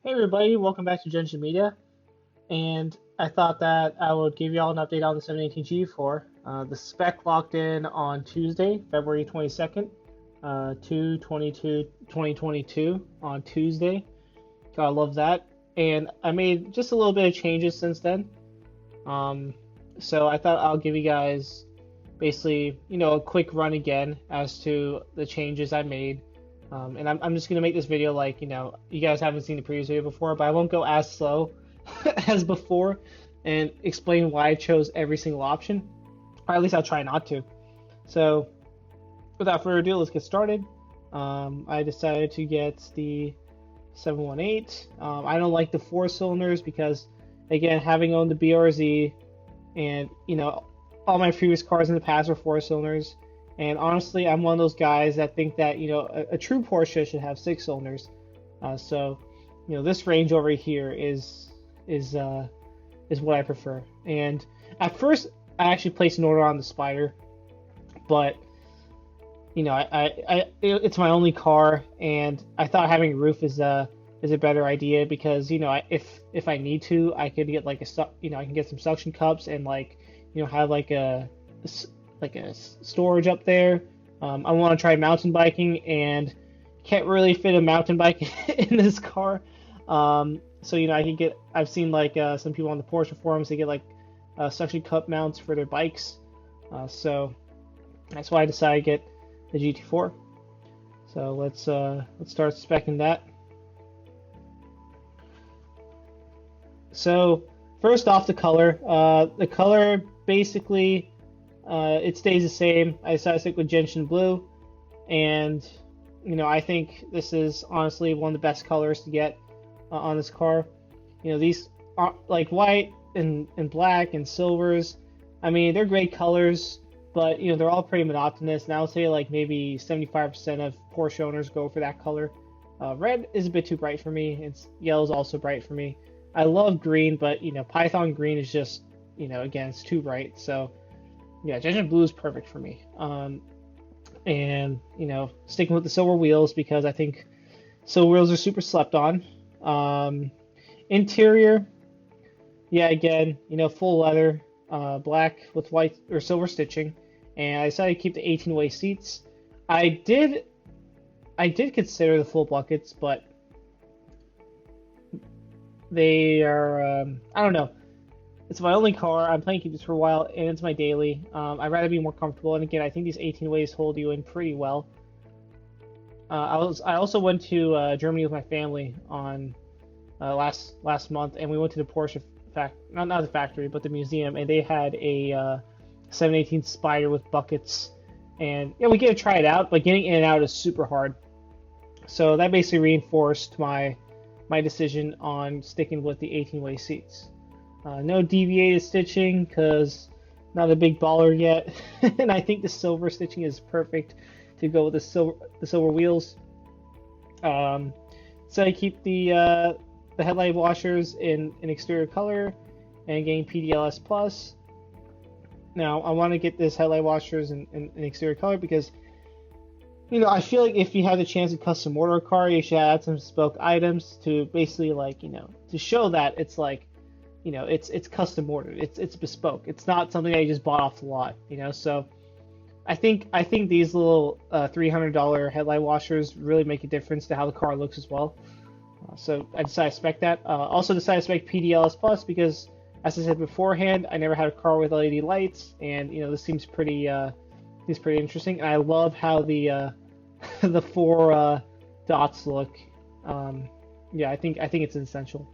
Hey everybody, welcome back to Genshin Media. And I thought that I would give you all an update on the 718 G4. The spec locked in on Tuesday, February 22nd, 2022 on Tuesday. So I love that. And I made just a little bit of changes since then. Um, so I thought I'll give you guys basically, a quick run again as to the changes I made. And I'm just gonna make this video like, you guys haven't seen the previous video before, but I won't go as slow as before and explain why I chose every single option. Or at least I'll try not to. So without further ado, let's get started. I decided to get the 718. I don't like the four cylinders because, again, having owned the BRZ and, all my previous cars in the past were four cylinders. And honestly, I'm one of those guys that think that, a true Porsche should have six cylinders. This range over here is what I prefer. And at first, I actually placed an order on the Spider, but it's my only car, and I thought having a roof is a better idea because if I need to, I could get like I can get some suction cups and have like a storage up there. I want to try mountain biking and can't really fit a mountain bike in this car. I can get. I've seen some people on the Porsche forums, they get suction cup mounts for their bikes. So that's why I decided to get the GT4. So let's start speccing that. So first off, the color. The color basically it stays the same. I decided to stick with Genshin Blue, and I think this is honestly one of the best colors to get on this car. These are like white and black and silvers. I mean, they're great colors, but they're all pretty monotonous. And I would say like maybe 75% of Porsche owners go for that color. Red is a bit too bright for me. Yellow is also bright for me. I love green, but Python green is just again, it's too bright. So yeah, Genshin Blue is perfect for me. And sticking with the silver wheels because I think silver wheels are super slept on. Interior, yeah, again, full leather, black with white or silver stitching, and I decided to keep the 18-way seats. I did consider the full buckets, but they are I don't know. It's my only car. I'm planning to keep this for a while, and it's my daily. I'd rather be more comfortable. And again, I think these 18 ways hold you in pretty well. I also went to Germany with my family on last month, and we went to the Porsche not the factory, but the museum, and they had a 718 Spider with buckets, and yeah, we get to try it out, but getting in and out is super hard. So that basically reinforced my decision on sticking with the 18-way seats. No deviated stitching because not a big baller yet, and I think the silver stitching is perfect to go with the silver wheels. So I keep the headlight washers in an exterior color and getting PDLS plus. Now I want to get this headlight washers in an exterior color because I feel like if you have the chance to custom order a car, you should add some bespoke items to basically to show that it's it's custom ordered. It's bespoke. It's not something that you just bought off the lot. So I think these little $300 headlight washers really make a difference to how the car looks as well. So I decided to spec that. Also decided to spec PDLS Plus because, as I said beforehand, I never had a car with LED lights, and this seems pretty interesting. And I love how the the four dots look. Yeah, I think it's essential.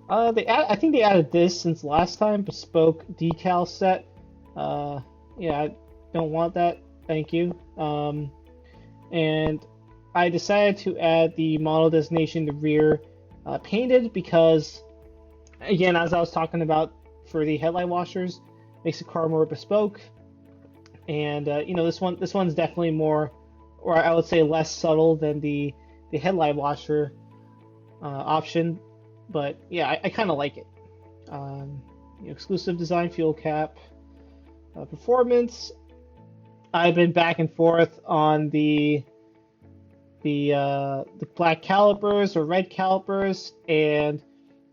I think they added this since last time, bespoke decal set. Yeah, I don't want that. Thank you. And I decided to add the model designation to rear painted because, again, as I was talking about for the headlight washers, makes the car more bespoke. And this one's definitely more, or I would say less subtle than the headlight washer option. But yeah, I kind of like it. Exclusive design fuel cap, performance. I've been back and forth on the the black calipers or red calipers, and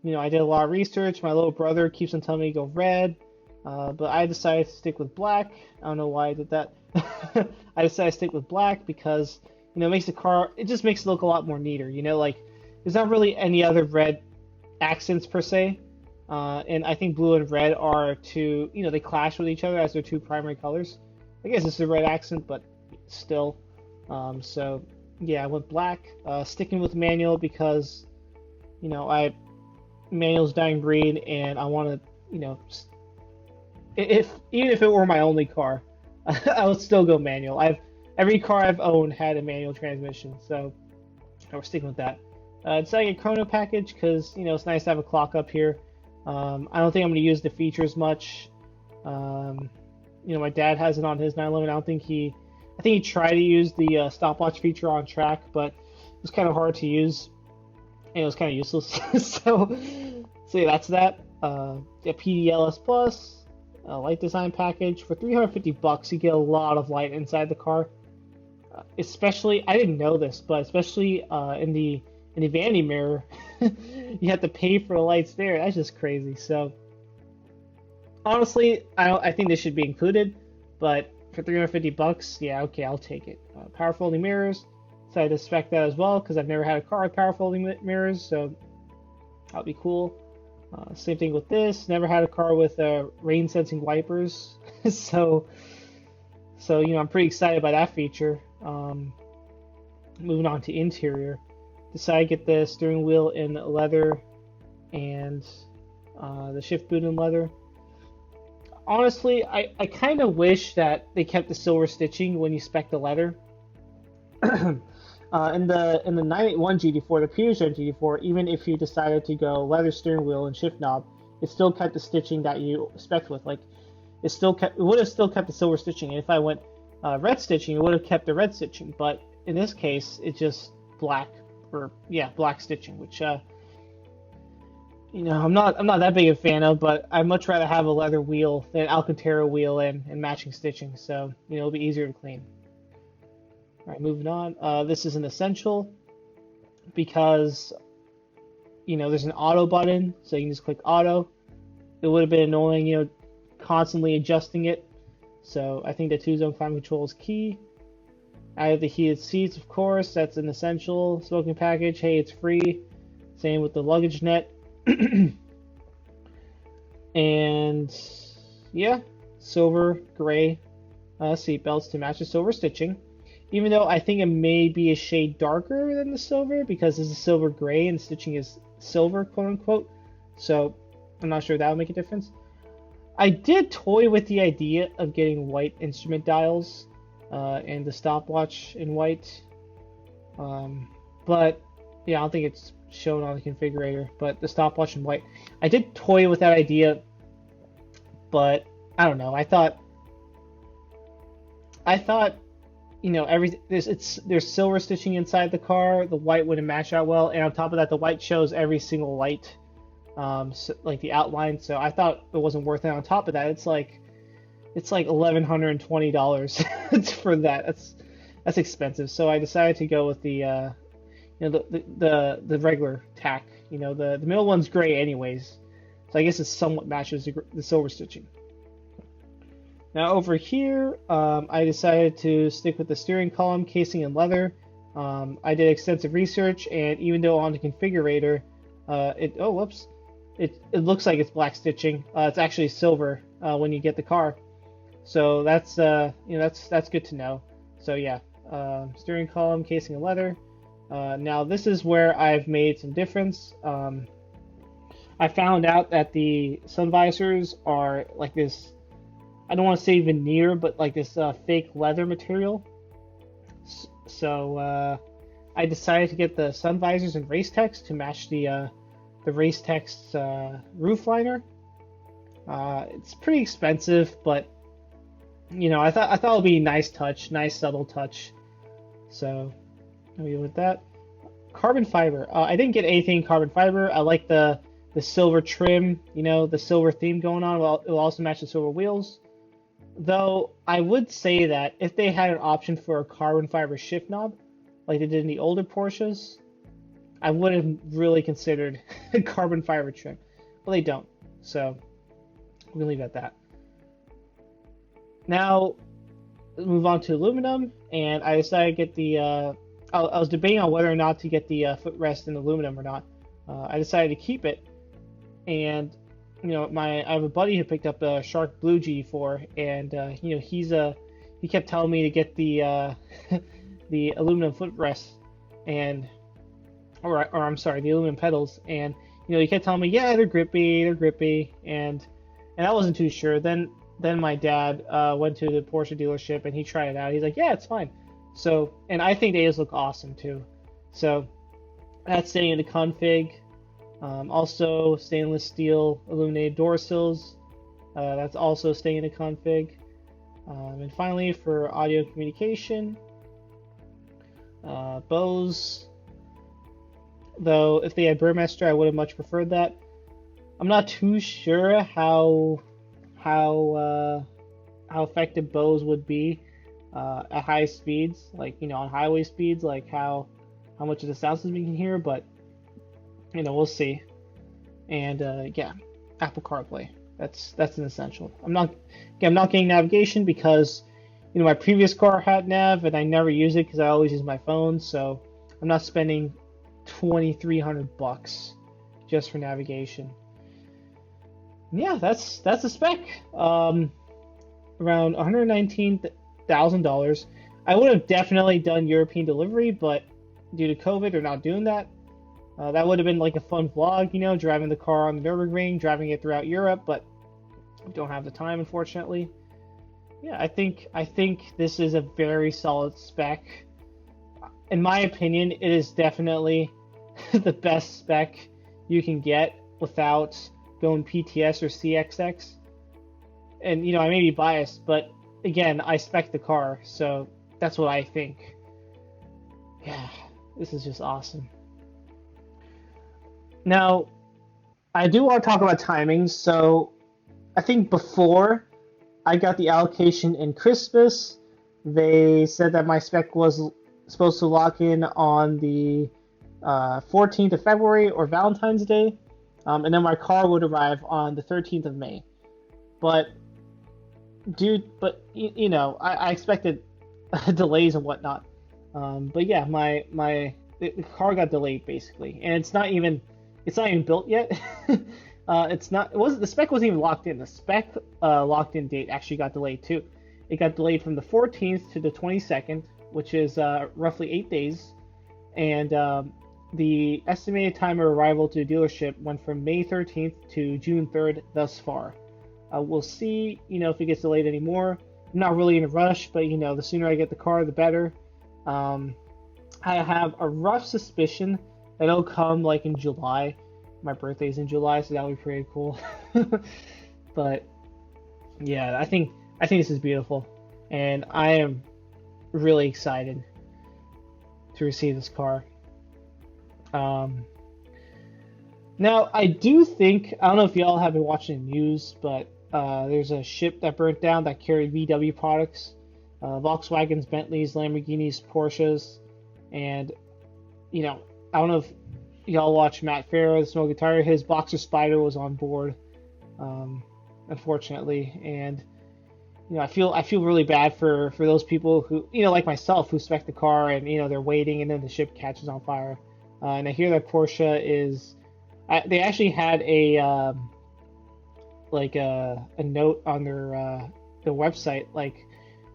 I did a lot of research. My little brother keeps on telling me to go red, but I decided to stick with black. I don't know why I did that. I decided to stick with black because it makes the car, it just makes it look a lot more neater. Like there's not really any other red accents per se. And I think blue and red are two, they clash with each other as their two primary colors. I guess it's a red accent, but still. So yeah, I went black, sticking with manual because, manual's dying breed, and I want to, even if it were my only car, I would still go manual. Every car I've owned had a manual transmission, so we're sticking with that. Decided to get chrono package because it's nice to have a clock up here. I don't think I'm going to use the features much. My dad has it on his 911. I think he tried to use the stopwatch feature on track, but it was kind of hard to use, and it was kind of useless. so yeah, that's that. PDLS Plus, light design package for $350. You get a lot of light inside the car. Especially, I didn't know this, but especially in the vanity mirror, you have to pay for the lights there. That's just crazy. So honestly, I think this should be included, but for $350, yeah, okay, I'll take it. Power folding mirrors, decided to spec that as well because I've never had a car with power folding mirrors, so that'll be cool. Same thing with this. Never had a car with rain sensing wipers, so I'm pretty excited by that feature. Moving on to interior, decided to get the steering wheel in leather and the shift boot in leather. Honestly, I kind of wish that they kept the silver stitching when you spec the leather. In the 981 GT4, the previous gen GT4, even if you decided to go leather steering wheel and shift knob, it still kept the stitching that you spec'd with. Like it would have still kept the silver stitching. And if I went red stitching, it would have kept the red stitching. But in this case, it's just black stitching, which I'm not that big a fan of. But I'd much rather have a leather wheel than Alcantara wheel and matching stitching. So it'll be easier to clean. All right, moving on. This is an essential because there's an auto button, so you can just click auto. It would have been annoying, constantly adjusting it. So I think the 2-zone climate control is key. I have the heated seats, of course. That's an essential. Smoking package, hey, it's free. Same with the luggage net. And yeah, silver gray seat belts to match the silver stitching. Even though I think it may be a shade darker than the silver because this is silver gray and the stitching is silver, quote unquote. So I'm not sure that would make a difference. I did toy with the idea of getting white instrument dials and the stopwatch in white. But yeah, I don't think it's shown on the configurator, but the stopwatch in white. I did toy with that idea, but I don't know. I thought there's silver stitching inside the car. The white wouldn't match out well, and on top of that, the white shows every single light, so, like the outline. So I thought it wasn't worth it. On top of that, it's like $1,120 for that. That's expensive. So I decided to go with the the regular tack. The middle one's gray anyways, so I guess it somewhat matches the silver stitching. Now over here, I decided to stick with the steering column casing in leather. I did extensive research, and even though on the configurator, it looks like it's black stitching. It's actually silver when you get the car. So that's that's good to know. So yeah, steering column casing in leather. Now this is where I've made some difference. I found out that the sun visors are like this. I don't want to say veneer, but like this fake leather material. So I decided to get the sun visors and race text to match the race text roof liner. It's pretty expensive, but I thought it would be a nice subtle touch. So I'm going with that. Carbon fiber. I didn't get anything carbon fiber. I like the silver trim, the silver theme going on. Well, it will also match the silver wheels. Though I would say that if they had an option for a carbon fiber shift knob, like they did in the older Porsches, I would have really considered carbon fiber trim, but they don't. So we'll leave it at that. Now move on to aluminum, and I decided to get the. I was debating on whether or not to get the footrest in aluminum or not. I decided to keep it, and I have a buddy who picked up a Shark Blue GT4, and he kept telling me to get the the aluminum footrest, and or I'm sorry, the aluminum pedals, and he kept telling me, yeah, they're grippy, and I wasn't too sure. Then my dad went to the Porsche dealership and he tried it out. He's like, yeah, it's fine. So, and I think they just look awesome too. So that's staying in the config. Also stainless steel illuminated door sills. That's also staying in the config. And finally, for audio communication, Bose. Though if they had Burmester, I would have much preferred that. I'm not too sure how effective Bose would be at high speeds, like on highway speeds, like how much of the sound system you can hear, but we'll see. And yeah, Apple CarPlay, that's an essential. I'm not getting navigation because my previous car had nav and I never use it because I always use my phone, so I'm not spending $2,300 just for navigation. Yeah, that's the spec. Around $119,000. I would have definitely done European delivery, but due to COVID, they're not doing that. That would have been like a fun vlog, driving the car on the Nürburgring, driving it throughout Europe, but I don't have the time, unfortunately. Yeah, I think this is a very solid spec. In my opinion, it is definitely the best spec you can get without going PTS or CXX. And I may be biased, but again, I spec the car, so that's what I think. Yeah, this is just awesome. Now, I do want to talk about timings. So I think before I got the allocation in Christmas, they said that my spec was supposed to lock in on the 14th of February or Valentine's Day, and then my car would arrive on the 13th of May. But I expected delays and whatnot. But yeah, the car got delayed basically, and it's not even built yet. The spec wasn't even locked in. The spec locked in date actually got delayed too. It got delayed from the 14th to the 22nd, which is roughly 8 days, and the estimated time of arrival to the dealership went from May 13th to June 3rd thus far. We'll see, if it gets delayed anymore. I'm not really in a rush, but the sooner I get the car, the better. I have a rough suspicion that it'll come like in July. My birthday's in July, so that would be pretty cool. But yeah, I think this is beautiful, and I am really excited to receive this car. Now, I do think, I don't know if y'all have been watching the news, but there's a ship that burnt down that carried VW products, Volkswagens, Bentleys, Lamborghinis, Porsches, and I don't know if y'all watch Matt Farah, the Smoking Tire. His Boxer Spider was on board, unfortunately, and I feel really bad for those people who like myself, who spec the car and they're waiting and then the ship catches on fire. And I hear that Porsche is, they actually had a note on their website, like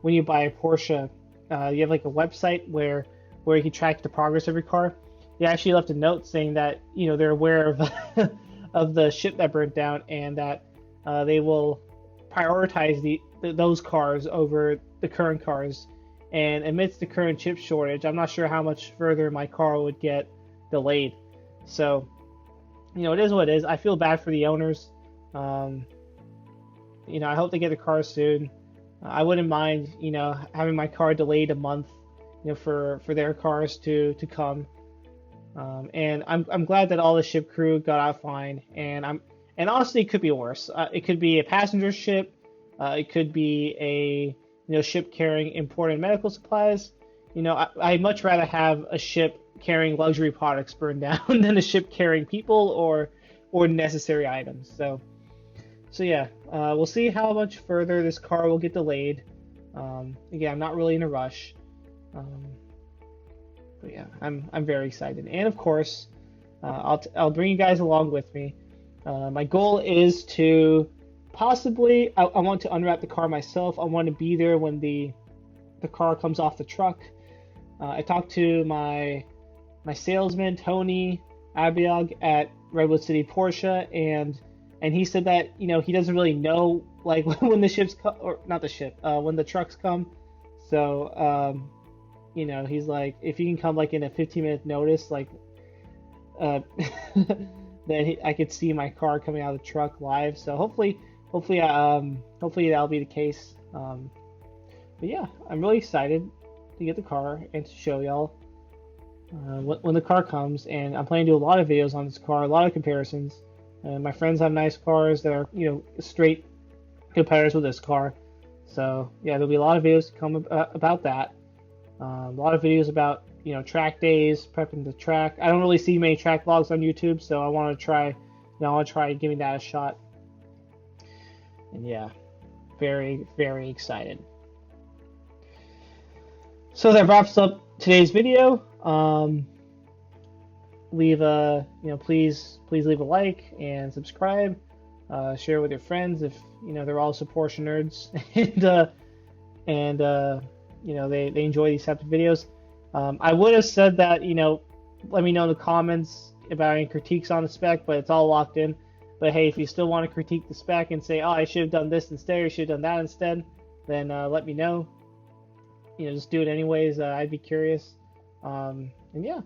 when you buy a Porsche, you have like a website where you can track the progress of your car. They actually left a note saying that they're aware of of the ship that burnt down, and that they will prioritize those cars over the current cars. And amidst the current chip shortage, I'm not sure how much further my car would get delayed. So it is what it is. I feel bad for the owners. I hope they get a car soon. I wouldn't mind having my car delayed a month for their cars to come. And I'm glad that all the ship crew got out fine, and honestly, it could be worse. It could be a passenger ship. It could be a ship carrying important medical supplies. You know, I'd much rather have a ship carrying luxury products burn down than a ship carrying people or necessary items. So yeah, we'll see how much further this car will get delayed. Again, I'm not really in a rush. Um, but yeah, I'm very excited, and of course, I'll bring you guys along with me. My goal is to possibly I want to unwrap the car myself. I want to be there when the car comes off the truck. I talked to my salesman Tony Abiog at Redwood City Porsche, and he said that he doesn't really know like when the ships come, or not the ship, when the trucks come. So he's like, if you can come like in a 15-minute notice, like uh, then I could see my car coming out of the truck live. So hopefully that'll be the case. But yeah, I'm really excited to get the car and to show y'all when the car comes. And I'm planning to do a lot of videos on this car, a lot of comparisons. My friends have nice cars that are straight competitors with this car. So yeah, there'll be a lot of videos to come about that. A lot of videos about track days, prepping the track. I don't really see many track vlogs on YouTube, so I want to try giving that a shot. And yeah, very, very excited. So that wraps up today's video. Leave a please leave a like and subscribe. Share with your friends if they're also Porsche nerds and they enjoy these types of videos. I would have said that let me know in the comments about any critiques on the spec, but it's all locked in. But hey, if you still want to critique the spec and say, oh, I should have done this instead, or I should have done that instead, then let me know. Just do it anyways. I'd be curious. And yeah,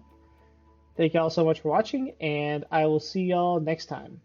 thank you all so much for watching, and I will see y'all next time.